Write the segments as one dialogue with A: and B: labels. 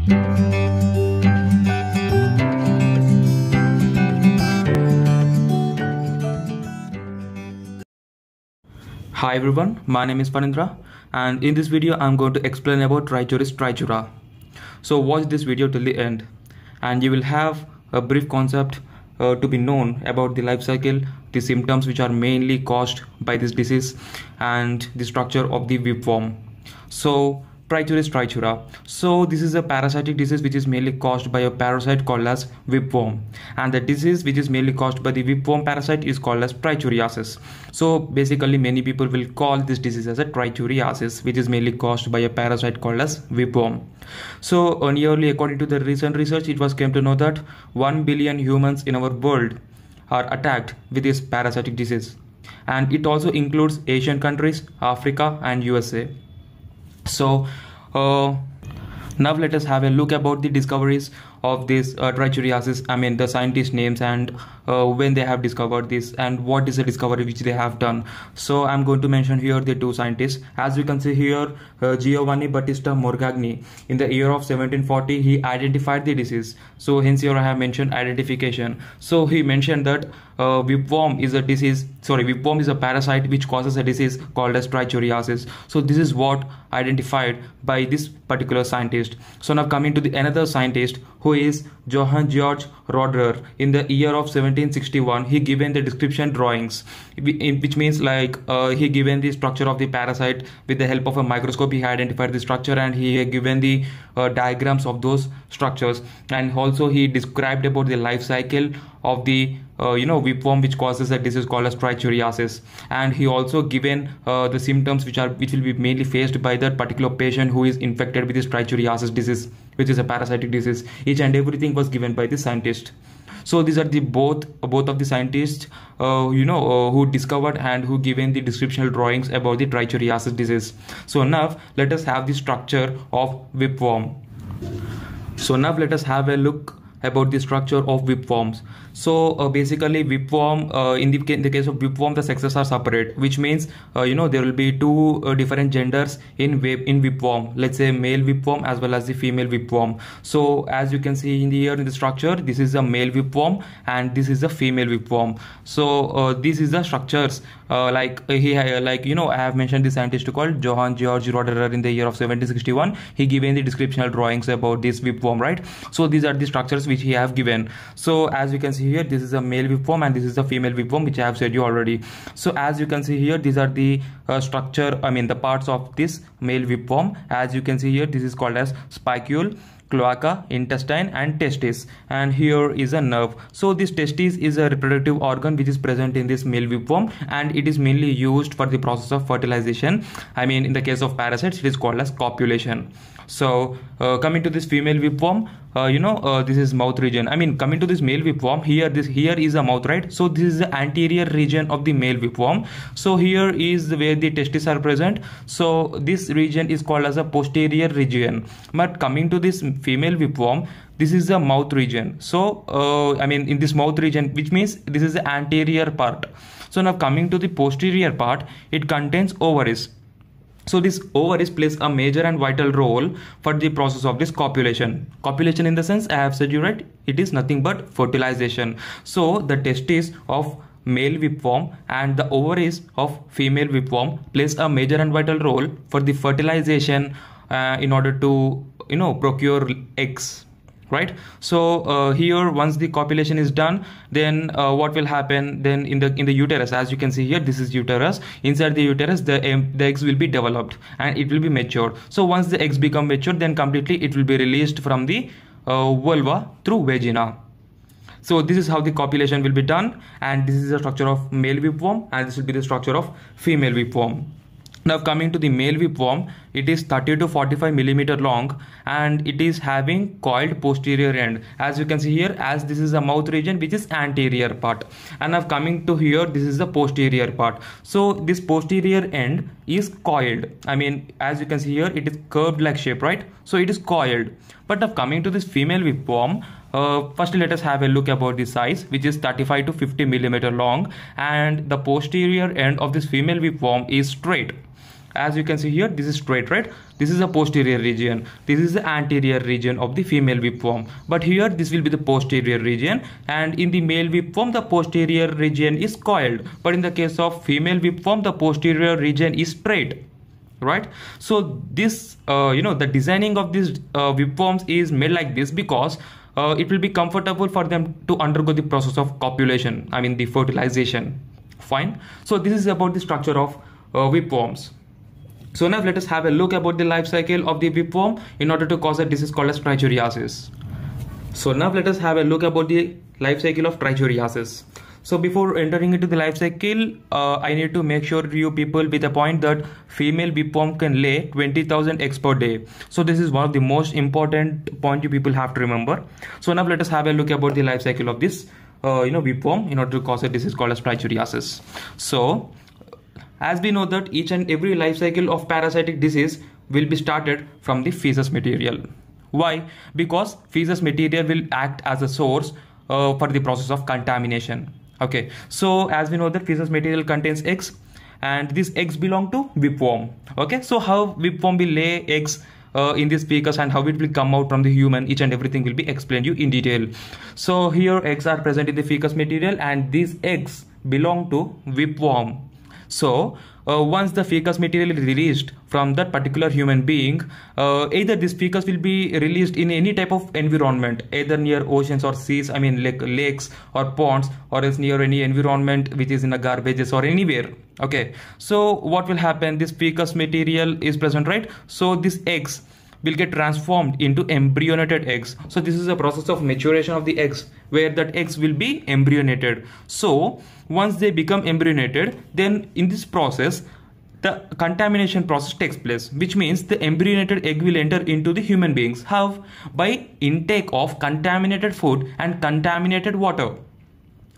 A: Hi everyone, my name is Panindra, and in this video I'm going to explain about Trichuris trichura. So watch this video till the end and you will have a brief concept to be known about the life cycle, the symptoms which are mainly caused by this disease, and the structure of the whipworm. So Trichuris trichura. So this is a parasitic disease which is mainly caused by a parasite called as whipworm, and the disease which is mainly caused by the whipworm parasite is called as trichuriasis. So basically many people will call this disease as a trichuriasis, which is mainly caused by a parasite called as whipworm. So nearly according to the recent research, it was came to know that 1 billion humans in our world are attacked with this parasitic disease, and it also includes Asian countries, Africa and USA. So now let us have a look about the discoveries of this trichuriasis. I mean the scientist names and when they have discovered this and what is the discovery which they have done. So I'm going to mention here the two scientists. As we can see here, Giovanni Battista Morgagni, in the year of 1740 he identified the disease. So hence here I have mentioned identification. So he mentioned that whipworm is a disease, whipworm is a parasite which causes a disease called as trichuriasis. So this is what identified by this particular scientist. So now coming to the another scientist, who is Johann Georg Roederer. In the year of 1761 he given the description drawings, which means like he given the structure of the parasite with the help of a microscope. He identified the structure and he had given the diagrams of those structures, and also he described about the life cycle of the whipworm which causes a disease called as trichuriasis, and he also given the symptoms which will be mainly faced by that particular patient who is infected with this trichuriasis disease, which is a parasitic disease. Each and everything was given by the scientist. So these are the both of the scientists who discovered and who given the descriptional drawings about the trichuriasis disease. So now let us have the structure of whipworm. So now let us have a look about the structure of whipworms. So basically whipworm, in the case of whipworm, the sexes are separate, which means there will be two different genders in whipworm. Let's say male whipworm as well as the female whipworm. So as you can see in the structure, this is a male whipworm and this is a female whipworm. So this is the structures I have mentioned the scientist called Johann Georg Roederer in the year of 1761. He given the descriptional drawings about this whipworm, right? So these are the structures which he have given. So as you can see here, this is a male whipworm and this is a female whipworm, which I have said you already. So as you can see here, these are the the parts of this male whipworm. As you can see here, this is called as spicule, cloaca, intestine and testis, and here is a nerve. So this testis is a reproductive organ which is present in this male whipworm, and it is mainly used for the process of fertilization. I mean in the case of parasites it is called as copulation. So coming to this female whipworm, this is mouth region. I mean coming to this male whipworm, here is a mouth, right? So this is the anterior region of the male whipworm. So here is where the testes are present. So this region is called as a posterior region. But coming to this female whipworm, this is the mouth region. So in this mouth region, which means this is the anterior part. So now coming to the posterior part, it contains ovaries. So this ovaries plays a major and vital role for the process of this copulation. Copulation in the sense, I have said you right, it is nothing but fertilization. So the testes of male whipworm and the ovaries of female whipworm plays a major and vital role for the fertilization in order to procure eggs, right? So here once the copulation is done, then what will happen then in the uterus? As you can see here, this is uterus. Inside the uterus the eggs will be developed and it will be matured. So once the eggs become matured, then completely it will be released from the vulva through vagina. So this is how the copulation will be done, and this is the structure of male whipworm and this will be the structure of female whipworm. Now coming to the male whipworm, it is 30 to 45 millimeter long and it is having coiled posterior end. As you can see here, as this is a mouth region which is anterior part, and now coming to here, this is the posterior part. So this posterior end is coiled. I mean as you can see here, it is curved like shape, right? So it is coiled. But now coming to this female whipworm, first let us have a look about the size, which is 35 to 50 millimeter long, and the posterior end of this female whipworm is straight. As you can see here, this is straight, right? This is a posterior region, this is the anterior region of the female whipworm, but here this will be the posterior region, and in the male whipworm the posterior region is coiled, but in the case of female whipworm the posterior region is straight, right? So this the designing of these whipworms is made like this because it will be comfortable for them to undergo the process of copulation, I mean the fertilization. Fine. So this is about the structure of whipworms. So now let us have a look about the life cycle of the whipworm in order to cause a disease called as trichuriasis. So now let us have a look about the life cycle of trichuriasis. So before entering into the life cycle, I need to make sure you people with a point that female whipworm can lay 20,000 eggs per day. So this is one of the most important point you people have to remember. So now let us have a look about the life cycle of this whipworm in order to cause a disease called as trichuriasis. So as we know that each and every life cycle of parasitic disease will be started from the feces material. Why? Because feces material will act as a source for the process of contamination. Okay, so as we know that feces material contains eggs, and these eggs belong to whipworm. Okay, so how whipworm will lay eggs in this fecus and how it will come out from the human, each and everything will be explained you in detail. So here eggs are present in the fecus material, and these eggs belong to whipworm. So once the fecus material is released from that particular human being, either this fecus will be released in any type of environment, either near oceans or seas, I mean like lakes or ponds, or else near any environment which is in a garbages or anywhere. Okay, so what will happen? This fecus material is present, right? So these eggs will get transformed into embryonated eggs. So this is a process of maturation of the eggs, where that eggs will be embryonated. So once they become embryonated, then in this process the contamination process takes place, which means the embryonated egg will enter into the human beings. How? By intake of contaminated food and contaminated water.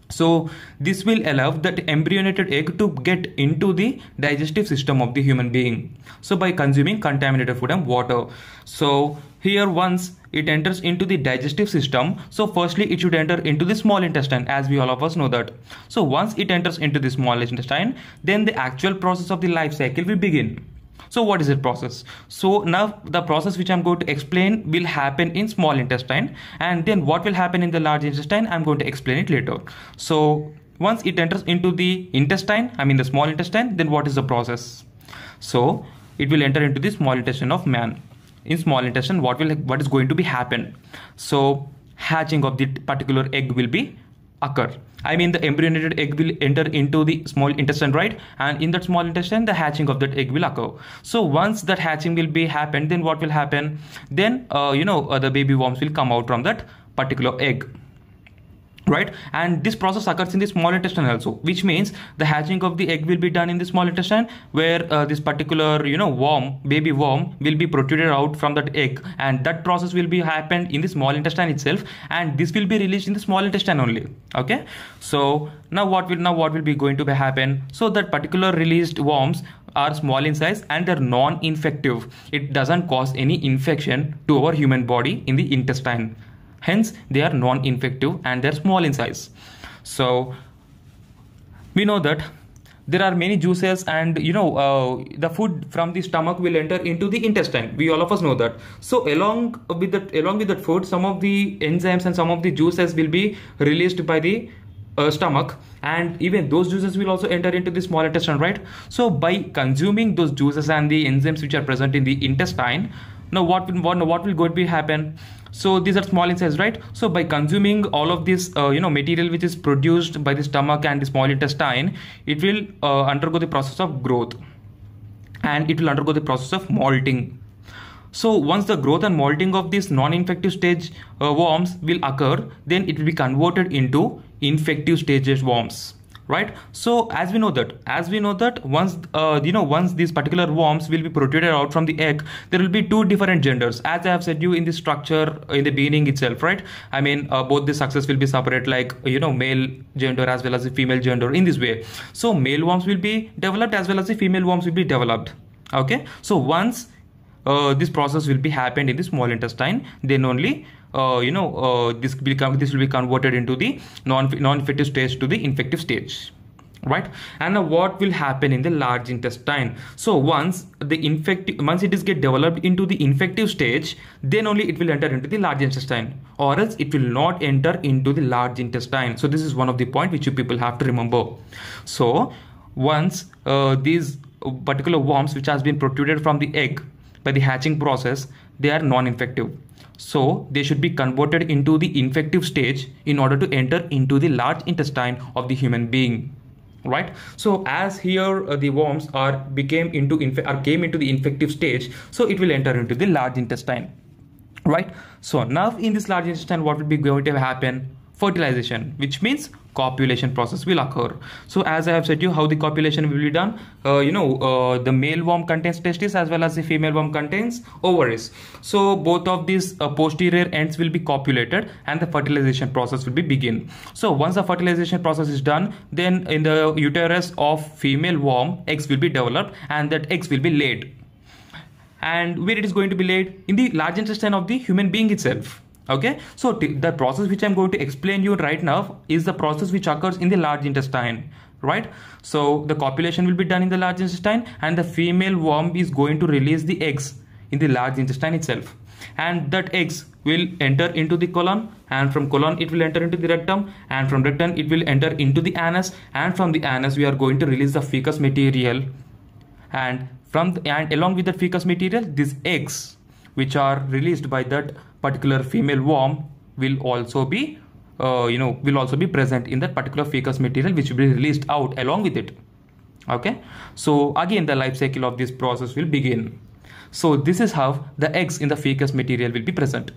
A: So this will allow that embryonated egg to get into the digestive system of the human being. So by consuming contaminated food and water. So here once it enters into the digestive system, so firstly it should enter into the small intestine, as we all of us know that. So once it enters into the small intestine, then the actual process of the life cycle will begin. So what is the process? So now the process which I'm going to explain will happen in small intestine, and then what will happen in the large intestine, I'm going to explain it later. So once it enters into the intestine, I mean the small intestine, then what is the process? So it will enter into the small intestine of man. In small intestine, what is going to be happen? So hatching of the particular egg will be occur. I mean the embryonated egg will enter into the small intestine, right? And in that small intestine the hatching of that egg will occur. So once that hatching will be happened, then what will happen? Then the baby worms will come out from that particular egg, right? And this process occurs in the small intestine also, which means the hatching of the egg will be done in the small intestine, where this particular baby worm will be protruded out from that egg, and that process will be happened in the small intestine itself, and this will be released in the small intestine only. Okay, so now what will be going to be happen? So that particular released worms are small in size and they're non-infective. It doesn't cause any infection to our human body in the intestine. Hence, they are non-infective and they're small in size. So we know that there are many juices, and the food from the stomach will enter into the intestine. We all of us know that. So along with that food, some of the enzymes and some of the juices will be released by the stomach, and even those juices will also enter into the small intestine, right? So by consuming those juices and the enzymes which are present in the intestine, now what will going to be happen? So these are small in size, right? So by consuming all of this material which is produced by the stomach and the small intestine, it will undergo the process of growth, and it will undergo the process of molting. So once the growth and molting of these non-infective stage worms will occur, then it will be converted into infective stages worms, right? So as we know that once these particular worms will be protruded out from the egg, there will be two different genders, as I have said you in the structure in the beginning itself, right? I mean both the sexes will be separate, like male gender as well as the female gender, in this way. So male worms will be developed as well as the female worms will be developed. Okay, so once this process will be happened in the small intestine, then only this will be converted into the non-infective stage to the infective stage. right? And now what will happen in the large intestine? So once it is get developed into the infective stage, then only it will enter into the large intestine, or else it will not enter into the large intestine. So this is one of the point which you people have to remember. So once these particular worms which has been protruded from the egg by the hatching process, they are non-infective, so they should be converted into the infective stage in order to enter into the large intestine of the human being, right? So as here the worms came into the infective stage, so it will enter into the large intestine, right? So now in this large intestine, what will be going to happen? Fertilization, which means copulation process will occur. So as I have said you how the copulation will be done, the male worm contains testes as well as the female worm contains ovaries. So both of these posterior ends will be copulated and the fertilization process will be begin. So once the fertilization process is done, then in the uterus of female worm, eggs will be developed and that eggs will be laid. And where it is going to be laid? In the large intestine of the human being itself. Okay, so the process which I'm going to explain you right now is the process which occurs in the large intestine, right? So the copulation will be done in the large intestine and the female worm is going to release the eggs in the large intestine itself, and that eggs will enter into the colon, and from colon it will enter into the rectum, and from rectum it will enter into the anus, and from the anus we are going to release the fecal material, and along with the fecal material, these eggs which are released by that particular female worm will also be present in that particular fecal material which will be released out along with it. Okay, so again the life cycle of this process will begin. So this is how the eggs in the fecal material will be present.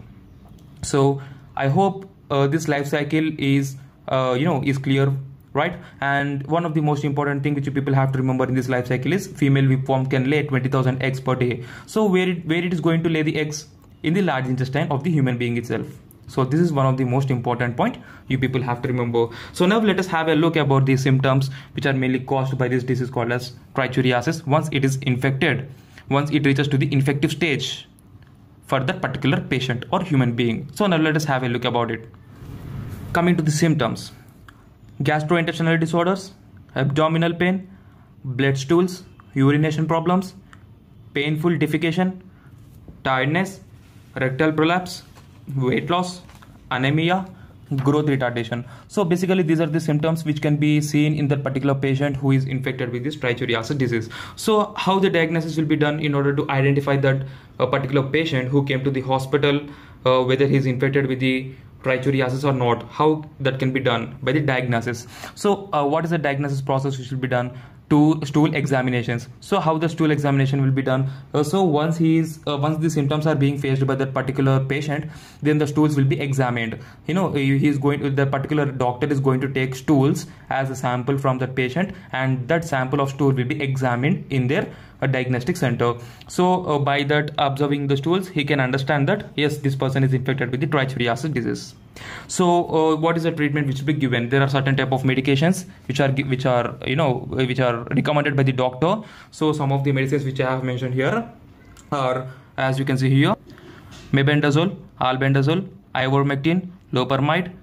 A: So I hope this life cycle is clear, right? And one of the most important thing which you people have to remember in this life cycle is female whipworm can lay 20,000 eggs per day. So where it is going to lay the eggs? In the large intestine of the human being itself. So this is one of the most important point you people have to remember. So now let us have a look about the symptoms which are mainly caused by this disease called as trichuriasis once it is infected, once it reaches to the infective stage for that particular patient or human being. So now let us have a look about it. Coming to the symptoms: gastrointestinal disorders, abdominal pain, blood stools, urination problems, painful defecation, tiredness, rectal prolapse, weight loss, anemia, growth retardation. So basically these are the symptoms which can be seen in that particular patient who is infected with this trichuriasis disease. So how the diagnosis will be done in order to identify that particular patient who came to the hospital, whether he is infected with the trichuriasis or not, how that can be done by the diagnosis. So what is the diagnosis process which will be done? To stool examinations. So how the stool examination will be done? So once the symptoms are being faced by that particular patient, then the stools will be examined. The particular doctor is going to take stools as a sample from that patient, and that sample of stool will be examined in their diagnostic center. So by that observing the stools, he can understand that yes, this person is infected with the trichuriasis disease. So what is the treatment which will be given? There are certain type of medications which are recommended by the doctor. So some of the medicines which I have mentioned here are, as you can see here, mebendazole, albendazole, ivermectin, loperamide,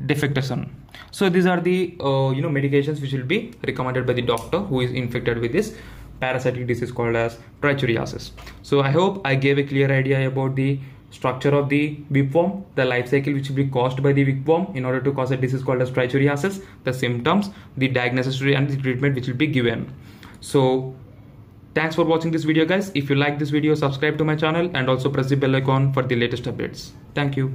A: defectacin. So these are the medications which will be recommended by the doctor who is infected with this parasitic disease called as trichuriasis. So I hope I gave a clear idea about the structure of the whipworm, the life cycle which will be caused by the whipworm in order to cause a disease called as trichuriasis, the symptoms, the diagnosis and the treatment which will be given. So thanks for watching this video guys. If you like this video, subscribe to my channel and also press the bell icon for the latest updates. Thank you.